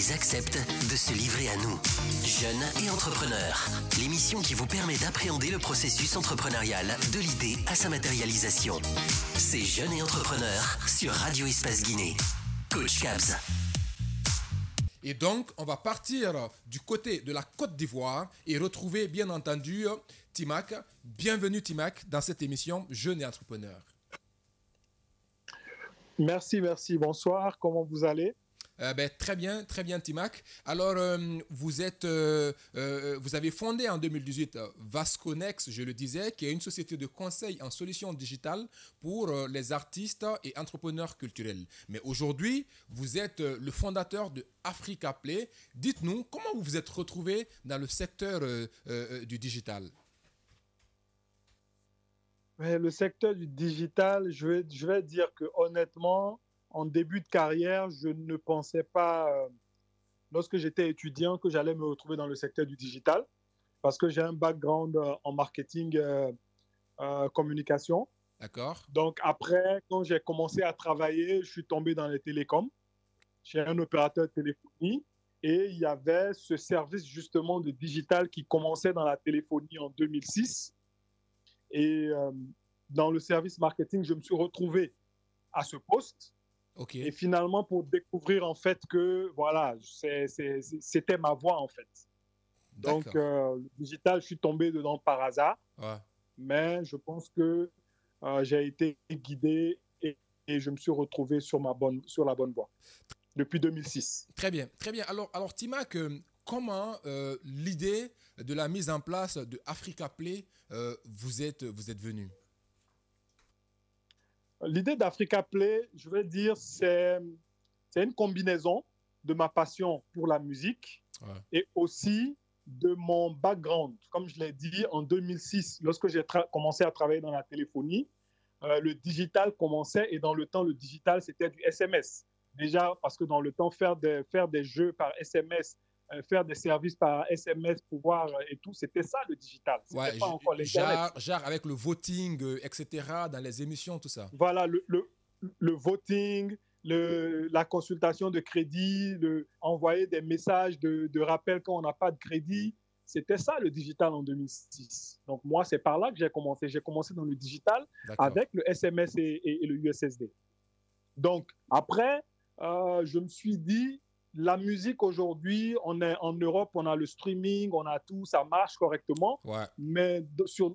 ils acceptent de se livrer à nous. Jeunes et entrepreneurs, l'émission qui vous permet d'appréhender le processus entrepreneurial de l'idée à sa matérialisation. C'est Jeunes et entrepreneurs sur Radio Espace Guinée. Coach Cabs. Et donc, on va partir du côté de la Côte d'Ivoire et retrouver, bien entendu, Timac. Bienvenue, Timac, dans cette émission Jeunes et entrepreneurs. Merci. Bonsoir, comment vous allez? Très bien, Timac. Alors, vous avez fondé en 2018 Vasconex, je le disais, qui est une société de conseil en solutions digitales pour les artistes et entrepreneurs culturels. Mais aujourd'hui, vous êtes le fondateur de Africa Play. Dites-nous, comment vous vous êtes retrouvé dans le secteur du digital? Le secteur du digital, je vais dire que honnêtement, en début de carrière, je ne pensais pas, lorsque j'étais étudiant, que j'allais me retrouver dans le secteur du digital, parce que j'ai un background en marketing, communication. D'accord. Donc après, quand j'ai commencé à travailler, je suis tombé dans les télécoms, chez un opérateur de téléphonie, et il y avait ce service justement de digital qui commençait dans la téléphonie en 2006. Et dans le service marketing, je me suis retrouvé à ce poste. Okay. Et finalement, pour découvrir en fait que voilà, c'était ma voie en fait. Donc, le digital, je suis tombé dedans par hasard. Ouais. Mais je pense que j'ai été guidé et je me suis retrouvé sur la bonne voie depuis 2006. Très bien. Alors Timac, comment l'idée de la mise en place de Africa Play vous êtes venu? L'idée d'Africa Play, je vais dire, c'est une combinaison de ma passion pour la musique et aussi de mon background. Comme je l'ai dit, en 2006, lorsque j'ai commencé à travailler dans la téléphonie, le digital commençait et dans le temps, le digital, c'était du SMS. Déjà, parce que dans le temps, faire des jeux par SMS, faire des services par SMS, pouvoir et tout, c'était ça le digital. C'était pas encore l'Internet. Genre avec le voting, etc., dans les émissions, tout ça. Voilà, le voting, la consultation de crédit, envoyer des messages de rappel quand on n'a pas de crédit. C'était ça le digital en 2006. Donc moi, c'est par là que j'ai commencé. J'ai commencé dans le digital avec le SMS et le USSD. Donc après, je me suis dit, la musique aujourd'hui, on est en Europe, on a le streaming, on a tout, ça marche correctement. Ouais. Mais sur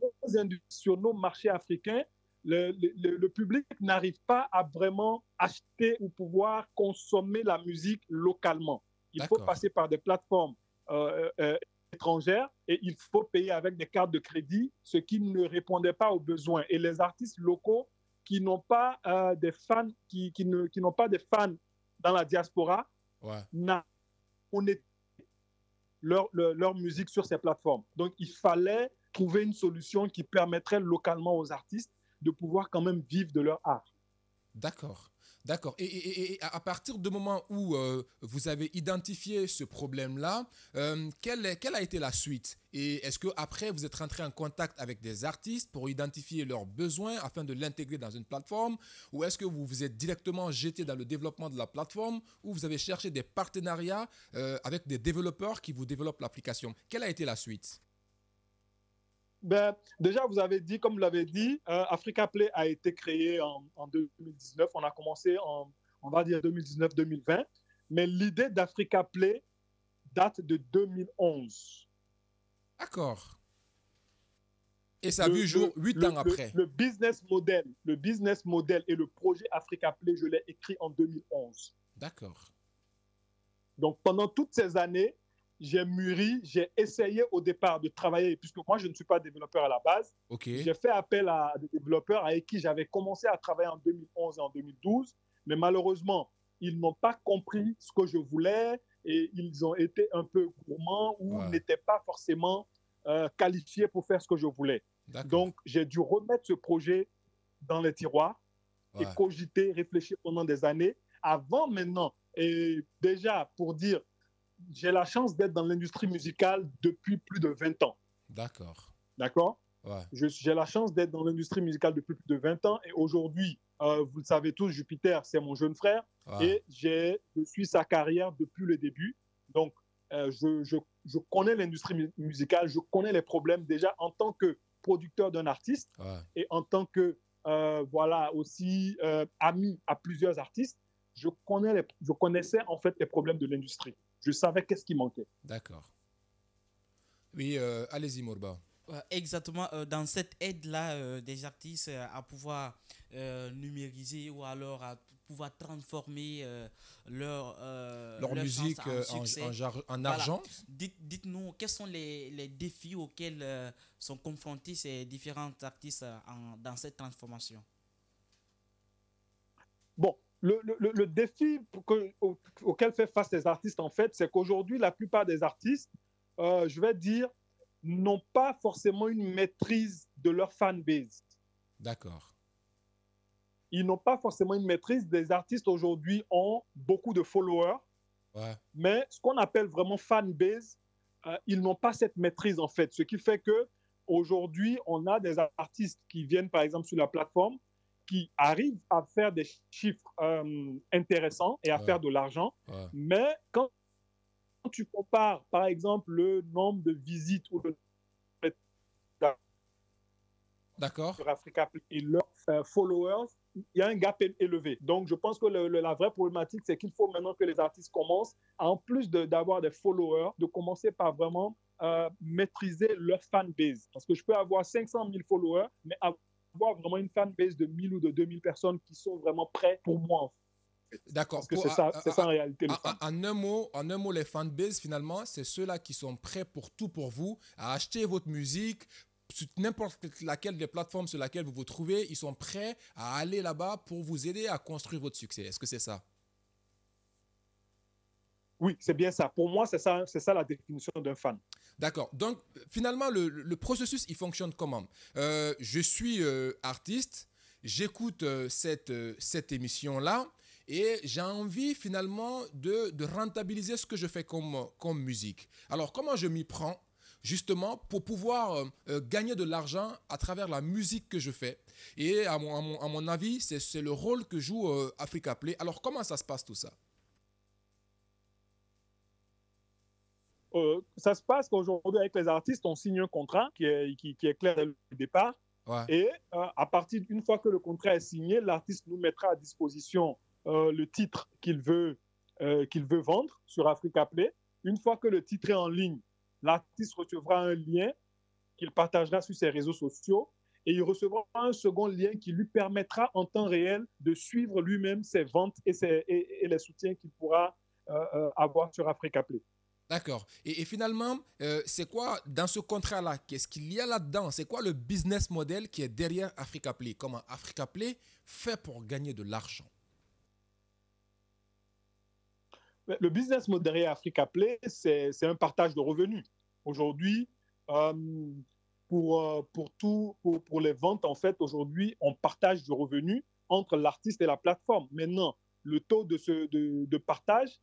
nos marchés africains, le public n'arrive pas à vraiment acheter ou pouvoir consommer la musique localement. Il faut passer par des plateformes étrangères et il faut payer avec des cartes de crédit, ce qui ne répondait pas aux besoins. Et les artistes locaux qui n'ont pas des fans, qui n'ont pas des fans dans la diaspora, monétiser leur musique sur ces plateformes. Donc, il fallait trouver une solution qui permettrait localement aux artistes de pouvoir quand même vivre de leur art. D'accord. Et à partir du moment où vous avez identifié ce problème-là, quelle a été la suite? Et est-ce qu'après, vous êtes rentré en contact avec des artistes pour identifier leurs besoins afin de l'intégrer dans une plateforme? Ou est-ce que vous vous êtes directement jeté dans le développement de la plateforme ou vous avez cherché des partenariats avec des développeurs qui vous développent l'application? Quelle a été la suite? Déjà, vous avez dit, comme vous l'avez dit, Africa Play a été créé en 2019. On a commencé on va dire 2019-2020. Mais l'idée d'Africa Play date de 2011. D'accord. Et ça a vu jour 8 ans après. Le business model et le projet Africa Play, je l'ai écrit en 2011. D'accord. Donc, pendant toutes ces années, j'ai mûri, j'ai essayé au départ de travailler, puisque moi, je ne suis pas développeur à la base. Okay. J'ai fait appel à des développeurs avec qui j'avais commencé à travailler en 2011 et en 2012, mais malheureusement, ils n'ont pas compris ce que je voulais et ils ont été un peu gourmands ou n'étaient pas forcément qualifiés pour faire ce que je voulais. Donc, j'ai dû remettre ce projet dans les tiroirs et cogiter, réfléchir pendant des années avant maintenant. Et déjà, pour dire, j'ai la chance d'être dans l'industrie musicale depuis plus de 20 ans. D'accord. D'accord ? Ouais. J'ai la chance d'être dans l'industrie musicale depuis plus de 20 ans et aujourd'hui, Vous le savez tous, Jupiter, c'est mon jeune frère. Et je suis sa carrière depuis le début. Donc, je connais l'industrie musicale, je connais les problèmes déjà en tant que producteur d'un artiste et en tant que, voilà, aussi ami à plusieurs artistes. Je connaissais en fait les problèmes de l'industrie. Je savais qu'est-ce qui manquait. D'accord. Oui, allez-y, Morba. Exactement, dans cette aide-là des artistes à pouvoir numériser ou alors à pouvoir transformer leur musique en argent. Dites-nous, quels sont les défis auxquels sont confrontés ces différents artistes dans cette transformation? Bon, le défi auquel fait face les artistes, en fait, c'est qu'aujourd'hui, la plupart des artistes, je vais dire, n'ont pas forcément une maîtrise de leur fanbase. D'accord. Ils n'ont pas forcément une maîtrise. Des artistes aujourd'hui ont beaucoup de followers, mais ce qu'on appelle vraiment fanbase, ils n'ont pas cette maîtrise en fait. Ce qui fait qu'aujourd'hui, on a des artistes qui viennent par exemple sur la plateforme, qui arrivent à faire des chiffres intéressants et à faire de l'argent, mais quand tu compares, par exemple, le nombre de visites ou de sur Africa et leurs followers, il y a un gap élevé. Donc, je pense que la vraie problématique, c'est qu'il faut maintenant que les artistes commencent, en plus d'avoir des followers, de commencer par vraiment maîtriser leur fanbase. Parce que je peux avoir 500 000 followers, mais avoir vraiment une fanbase de 1000 ou de 2000 personnes qui sont vraiment prêts pour moi, en fait. D'accord. Parce que c'est ça en réalité. En un mot, les fanbases, finalement, c'est ceux-là qui sont prêts pour tout pour vous, à acheter votre musique, sur n'importe laquelle des plateformes sur laquelle vous vous trouvez, ils sont prêts à aller là-bas pour vous aider à construire votre succès. Est-ce que c'est ça? Oui, c'est bien ça. Pour moi, c'est ça la définition d'un fan. D'accord. Donc, finalement, le processus, il fonctionne comment? Je suis artiste, j'écoute cette émission-là, et j'ai envie finalement de rentabiliser ce que je fais comme musique. Alors, comment je m'y prends justement pour pouvoir gagner de l'argent à travers la musique que je fais? Et à mon avis, c'est le rôle que joue Africa Play. Alors, comment ça se passe tout ça? Ça se passe qu'aujourd'hui, avec les artistes, on signe un contrat qui est clair dès le départ. Et à partir d'une fois que le contrat est signé, l'artiste nous mettra à disposition le titre qu'il veut vendre sur Africa Play. Une fois que le titre est en ligne, l'artiste recevra un lien qu'il partagera sur ses réseaux sociaux et il recevra un second lien qui lui permettra en temps réel de suivre lui-même ses ventes et les soutiens qu'il pourra avoir sur Africa Play. D'accord. Et finalement, c'est quoi dans ce contrat-là? Qu'est-ce qu'il y a là-dedans? C'est quoi le business model qui est derrière Africa Play? Comment Africa Play fait pour gagner de l'argent? Le business model derrière Africa Play, c'est un partage de revenus. Aujourd'hui, pour les ventes, en fait, aujourd'hui, on partage du revenu entre l'artiste et la plateforme. Maintenant, le taux de partage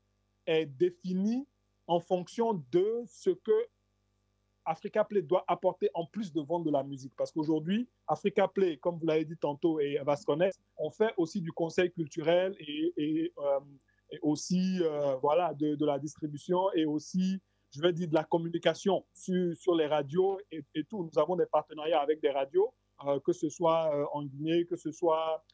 est défini en fonction de ce que Africa Play doit apporter en plus de vendre de la musique. Parce qu'aujourd'hui, Africa Play, comme vous l'avez dit tantôt, et Vasconès, on fait aussi du conseil culturel et aussi voilà, de la distribution et aussi, je vais dire, de la communication sur les radios et tout. Nous avons des partenariats avec des radios, que ce soit en Guinée, que ce soit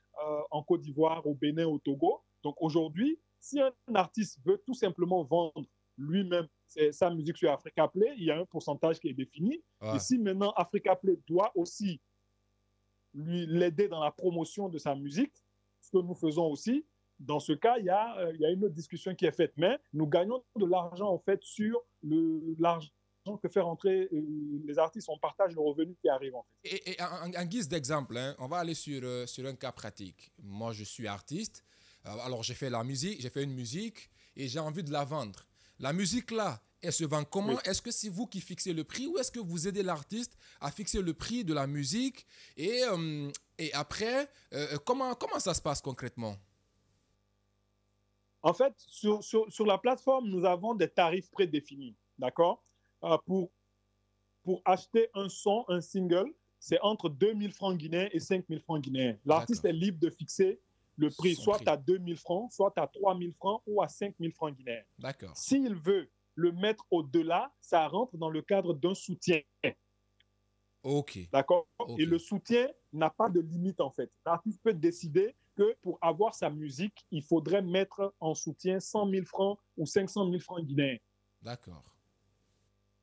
en Côte d'Ivoire, au Bénin, au Togo. Donc aujourd'hui, si un artiste veut tout simplement vendre lui-même sa musique sur Africa Play, il y a un pourcentage qui est défini. Et si maintenant Africa Play doit aussi l'aider dans la promotion de sa musique, ce que nous faisons aussi, dans ce cas, il y a une autre discussion qui est faite. Mais nous gagnons de l'argent, en fait, sur l'argent que fait rentrer les artistes. On partage le revenu qui arrive, en fait. Et en guise d'exemple, on va aller sur un cas pratique. Moi, je suis artiste. Alors, j'ai fait une musique et j'ai envie de la vendre. La musique, là, elle se vend comment? Oui. Est-ce que c'est vous qui fixez le prix ou est-ce que vous aidez l'artiste à fixer le prix de la musique? Et après, comment ça se passe concrètement? En fait, sur la plateforme, nous avons des tarifs prédéfinis, d'accord? Pour acheter un son, un single, c'est entre 2000 francs guinéens et 5000 francs guinéens. L'artiste est libre de fixer le prix, soit à 2000 francs, soit à 3000 francs ou à 5000 francs guinéens. D'accord. S'il veut le mettre au-delà, ça rentre dans le cadre d'un soutien. OK. D'accord. Okay. Et le soutien n'a pas de limite, en fait. L'artiste peut décider que pour avoir sa musique, il faudrait mettre en soutien 100 000 francs ou 500 000 francs guinéens. D'accord.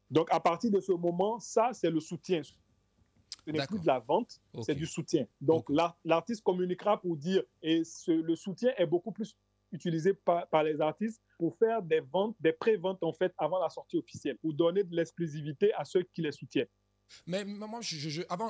Donc, à partir de ce moment, ça, c'est le soutien. Ce n'est plus de la vente, c'est du soutien. Donc, l'artiste communiquera pour dire, et le soutien est beaucoup plus utilisé par les artistes pour faire des ventes, des pré-ventes, en fait, avant la sortie officielle, pour donner de l'exclusivité à ceux qui les soutiennent. Mais moi,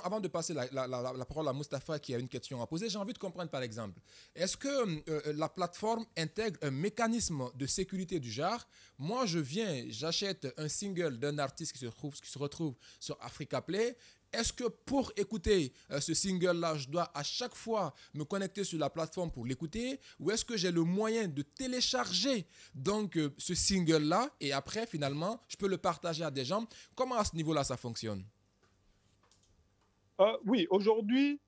avant de passer la parole à Mustapha qui a une question à poser, j'ai envie de comprendre par exemple, est-ce que la plateforme intègre un mécanisme de sécurité du genre, moi j'achète un single d'un artiste qui se retrouve sur Africa Play, est-ce que pour écouter ce single-là, je dois à chaque fois me connecter sur la plateforme pour l'écouter, ou est-ce que j'ai le moyen de télécharger donc ce single-là et après finalement je peux le partager à des gens? Comment à ce niveau-là ça fonctionne? Oui, aujourd'hui,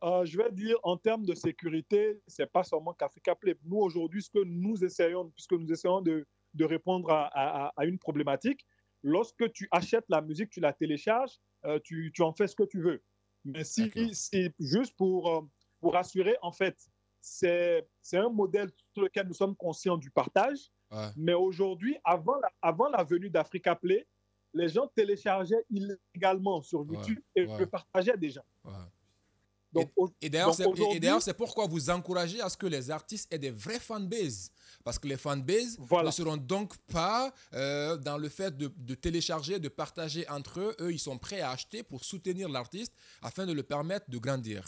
je vais dire en termes de sécurité, ce n'est pas seulement qu'Africa Play. Nous, aujourd'hui, ce que nous essayons, puisque nous essayons de répondre à une problématique, lorsque tu achètes la musique, tu la télécharges, tu en fais ce que tu veux. Mais si c'est juste pour assurer, en fait, c'est un modèle sur lequel nous sommes conscients du partage. Ouais. Mais aujourd'hui, avant la venue d'Africa Play, les gens téléchargeaient illégalement sur YouTube et le partageaient déjà. Ouais. Donc, et d'ailleurs, c'est pourquoi vous encouragez à ce que les artistes aient des vraies fanbases. Parce que les fanbases ne seront donc pas dans le fait de télécharger, de partager entre eux. Eux, ils sont prêts à acheter pour soutenir l'artiste afin de le permettre de grandir.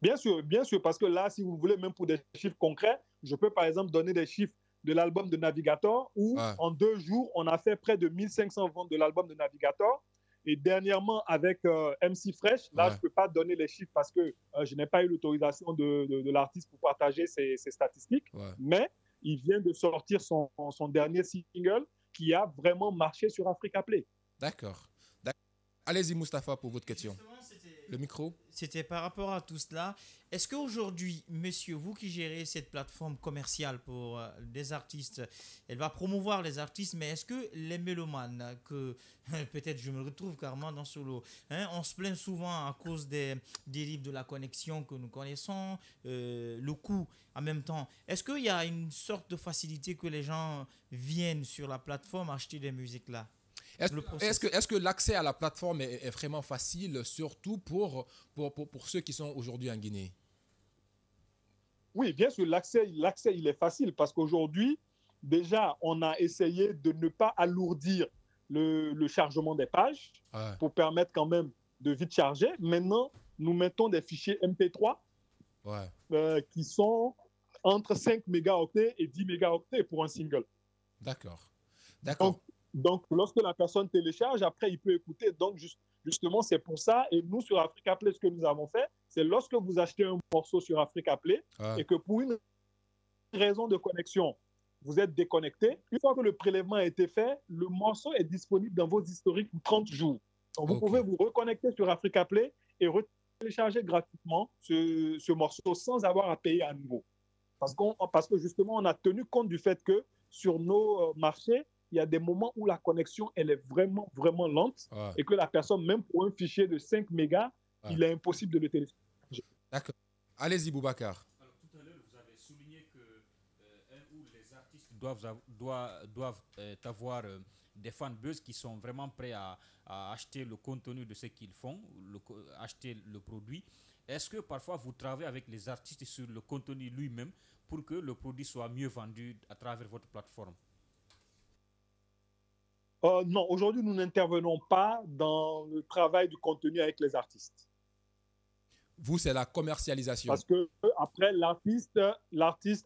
Bien sûr, parce que là, si vous voulez, même pour des chiffres concrets, je peux par exemple donner des chiffres de l'album de Navigator où en 2 jours, on a fait près de 1500 ventes de l'album de Navigator. Et dernièrement, avec MC Fresh, là, je ne peux pas donner les chiffres parce que je n'ai pas eu l'autorisation de l'artiste pour partager ses statistiques. Ouais. Mais il vient de sortir son dernier single qui a vraiment marché sur Africa Play. D'accord. Allez-y, Mustapha, pour votre question. Le micro. C'était par rapport à tout cela. Est-ce qu'aujourd'hui, monsieur, vous qui gérez cette plateforme commerciale pour des artistes, elle va promouvoir les artistes, mais est-ce que les mélomanes, que peut-être je me retrouve carrément dans ce lot, on se plaint souvent à cause des livres de la connexion que nous connaissons, le coût en même temps. Est-ce qu'il y a une sorte de facilité que les gens viennent sur la plateforme acheter des musiques là? Est-ce que l'accès à la plateforme est vraiment facile, surtout pour ceux qui sont aujourd'hui en Guinée? Oui, bien sûr, l'accès il est facile parce qu'aujourd'hui, déjà, on a essayé de ne pas alourdir le chargement des pages pour permettre quand même de vite charger. Maintenant, nous mettons des fichiers MP3 qui sont entre 5 mégaoctets et 10 mégaoctets pour un single. D'accord. Donc, lorsque la personne télécharge, après, il peut écouter. Donc, justement, c'est pour ça. Et nous, sur Africa Play, ce que nous avons fait, c'est lorsque vous achetez un morceau sur Africa Play et que pour une raison de connexion, vous êtes déconnecté, une fois que le prélèvement a été fait, le morceau est disponible dans vos historiques pour 30 jours. Donc, vous pouvez vous reconnecter sur Africa Play et télécharger gratuitement ce morceau sans avoir à payer à nouveau. Parce que justement, on a tenu compte du fait que sur nos marchés, il y a des moments où la connexion, elle est vraiment, vraiment lente et que la personne, même pour un fichier de 5 mégas, il est impossible de le télécharger. D'accord. Allez-y, Boubacar. Alors, tout à l'heure, vous avez souligné que les artistes doivent avoir des fanbuzz qui sont vraiment prêts à acheter le contenu de ce qu'ils font, acheter le produit. Est-ce que parfois, vous travaillez avec les artistes sur le contenu lui-même pour que le produit soit mieux vendu à travers votre plateforme? Non, aujourd'hui, nous n'intervenons pas dans le travail du contenu avec les artistes. Vous, c'est la commercialisation. Parce que après, l'artiste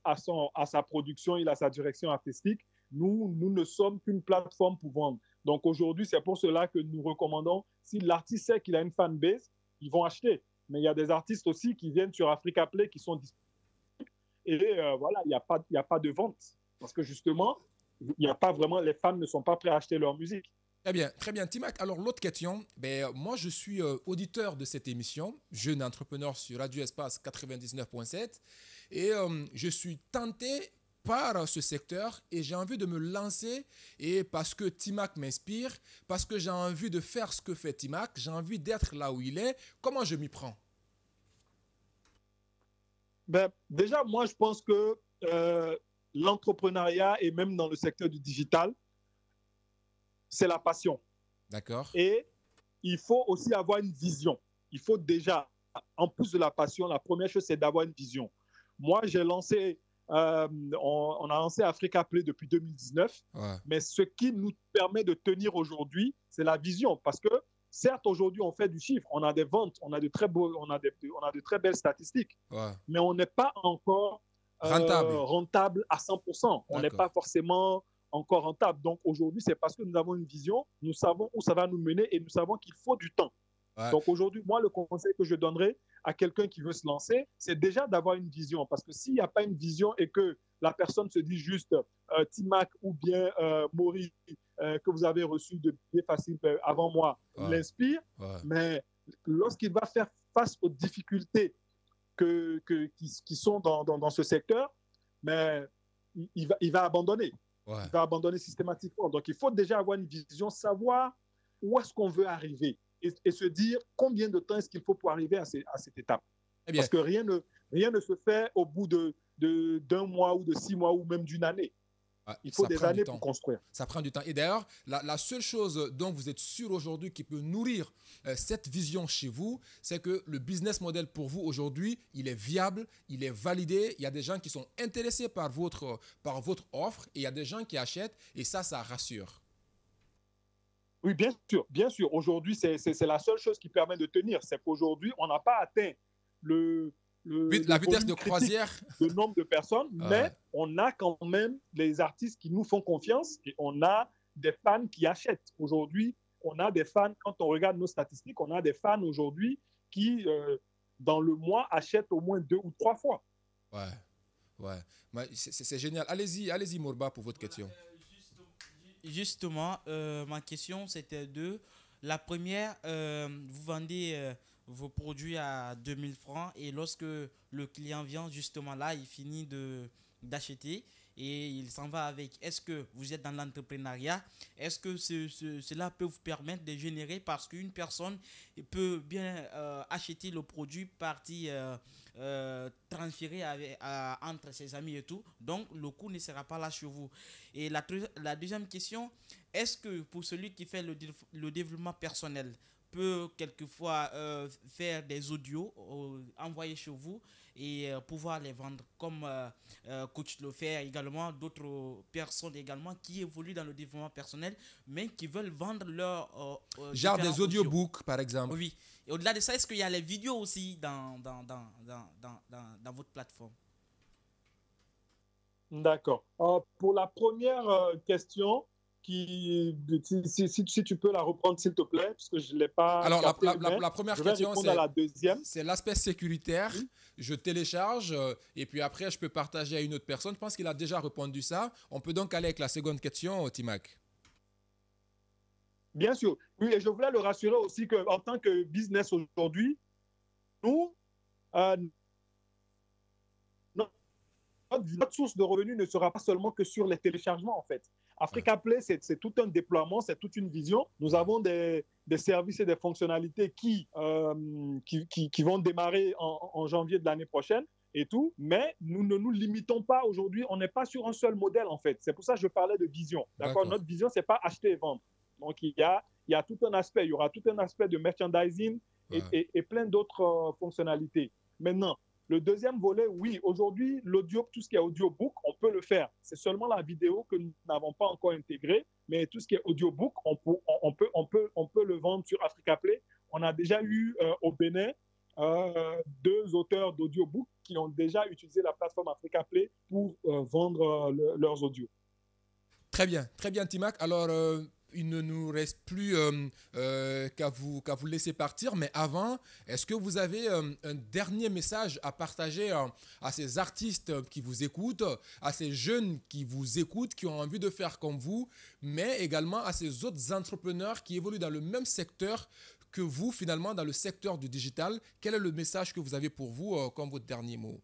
a sa production, il a sa direction artistique. Nous ne sommes qu'une plateforme pour vendre. Donc aujourd'hui, c'est pour cela que nous recommandons, si l'artiste sait qu'il a une fanbase, ils vont acheter. Mais il y a des artistes aussi qui viennent sur Africa Play qui sont disponibles. Et voilà, il n'y a pas de vente. Parce que justement, il n'y a pas vraiment, les fans ne sont pas prêts à acheter leur musique. Très bien. Timac, alors l'autre question, moi je suis auditeur de cette émission, Jeune Entrepreneur sur Radio Espace 99.7 et je suis tenté par ce secteur et j'ai envie de me lancer et parce que Timac m'inspire, parce que j'ai envie de faire ce que fait Timac, j'ai envie d'être là où il est, comment je m'y prends? Déjà, moi je pense que l'entrepreneuriat et même dans le secteur du digital, c'est la passion. D'accord. Et il faut aussi avoir une vision. Il faut déjà, en plus de la passion, la première chose, c'est d'avoir une vision. Moi, j'ai lancé, on a lancé Africa Play depuis 2019, mais ce qui nous permet de tenir aujourd'hui, c'est la vision. Parce que, certes, aujourd'hui, on fait du chiffre, on a des ventes, on a de très belles statistiques, mais on n'est pas encore rentable à 100%. On n'est pas forcément encore rentable. Donc aujourd'hui, c'est parce que nous avons une vision, nous savons où ça va nous mener et nous savons qu'il faut du temps. Donc aujourd'hui, moi, le conseil que je donnerais à quelqu'un qui veut se lancer, c'est déjà d'avoir une vision. Parce que s'il n'y a pas une vision et que la personne se dit juste Timac ou bien Maury, que vous avez reçu de Billet Facile avant moi, l'inspire, mais lorsqu'il va faire face aux difficultés qui sont dans ce secteur, mais il va abandonner. Il va abandonner systématiquement. Donc, il faut déjà avoir une vision, savoir où est-ce qu'on veut arriver et se dire combien de temps est-ce qu'il faut pour arriver à cette étape. Parce que rien ne se fait au bout d'un mois ou de 6 mois ou même d'une année. Il faut des années pour construire. Ça prend du temps. Et d'ailleurs, la seule chose dont vous êtes sûr aujourd'hui qui peut nourrir cette vision chez vous, c'est que le business model pour vous aujourd'hui, il est viable, il est validé. Il y a des gens qui sont intéressés par votre offre et il y a des gens qui achètent et ça rassure. Oui, bien sûr. Bien sûr. Aujourd'hui, c'est la seule chose qui permet de tenir. C'est qu'aujourd'hui, on n'a pas atteint la vitesse de croisière, le nombre de personnes, mais on a quand même les artistes qui nous font confiance et on a des fans qui achètent. Aujourd'hui, on a des fans, quand on regarde nos statistiques, on a des fans aujourd'hui qui, dans le mois, achètent au moins 2 ou 3 fois. C'est génial. Allez-y, Morba, pour votre question. Justement, ma question, c'était deux. La première, vous vendez vos produits à 2000 francs et lorsque le client vient justement là, il finit d'acheter et il s'en va avec. Est-ce que vous êtes dans l'entrepreneuriat? Est-ce que cela peut vous permettre de générer, parce qu'une personne peut bien acheter le produit, partir transférer entre ses amis et tout, donc le coût ne sera pas là chez vous. Et la deuxième question, est-ce que pour celui qui fait le développement personnel peut quelquefois faire des audios, envoyer chez vous et pouvoir les vendre comme Coach le fait également, d'autres personnes également qui évoluent dans le développement personnel mais qui veulent vendre leur genre des audiobooks par exemple. Oui. Et au-delà de ça, est-ce qu'il y a les vidéos aussi dans votre plateforme? D'accord. Pour la première question, si tu peux la reprendre s'il te plaît, parce que je ne l'ai pas. Alors la première question, c'est l'aspect sécuritaire. Oui. Je télécharge et puis après je peux partager à une autre personne. Je pense qu'il a déjà répondu ça. On peut donc aller avec la seconde question, Timac. Bien sûr. Oui, et je voulais le rassurer aussi qu'en tant que business aujourd'hui, nous, notre source de revenus ne sera pas seulement que sur les téléchargements en fait. Africa Play, c'est tout un déploiement, c'est toute une vision. Nous avons des services et des fonctionnalités qui vont démarrer en janvier de l'année prochaine et tout, mais nous ne nous limitons pas aujourd'hui, on n'est pas sur un seul modèle en fait. C'est pour ça que je parlais de vision. D'accord. Notre vision, ce n'est pas acheter et vendre. Donc, il y a tout un aspect, il y aura tout un aspect de merchandising et plein d'autres fonctionnalités. Maintenant, le deuxième volet, oui, aujourd'hui, l'audio, tout ce qui est audiobook, on peut le faire. C'est seulement la vidéo que nous n'avons pas encore intégrée, mais tout ce qui est audiobook, on peut le vendre sur Africa Play. On a déjà eu au Bénin 2 auteurs d'audiobook qui ont déjà utilisé la plateforme Africa Play pour vendre leurs audios. Très bien, Timac. Alors, il ne nous reste plus qu'à vous laisser partir. Mais avant, est-ce que vous avez un dernier message à partager à ces artistes qui vous écoutent, à ces jeunes qui vous écoutent, qui ont envie de faire comme vous, mais également à ces autres entrepreneurs qui évoluent dans le même secteur que vous, finalement, dans le secteur du digital? Quel est le message que vous avez pour vous comme votre dernier mot?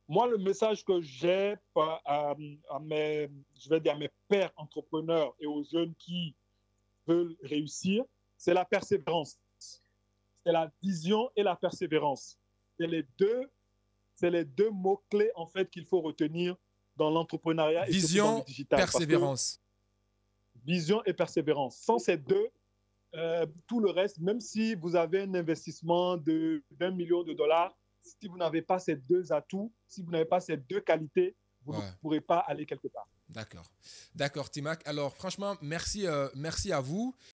Moi, le message que j'ai je vais dire à mes pairs entrepreneurs et aux jeunes qui veulent réussir, c'est la persévérance. C'est la vision et la persévérance. C'est les deux mots-clés, en fait, qu'il faut retenir dans l'entrepreneuriat et surtout dans le digital. Persévérance. Vision et persévérance. Sans ces deux, tout le reste, même si vous avez un investissement de 20 millions de dollars, si vous n'avez pas ces deux atouts, si vous n'avez pas ces deux qualités, vous ne pourrez pas aller quelque part. D'accord. D'accord, Timac. Alors, franchement, merci à vous.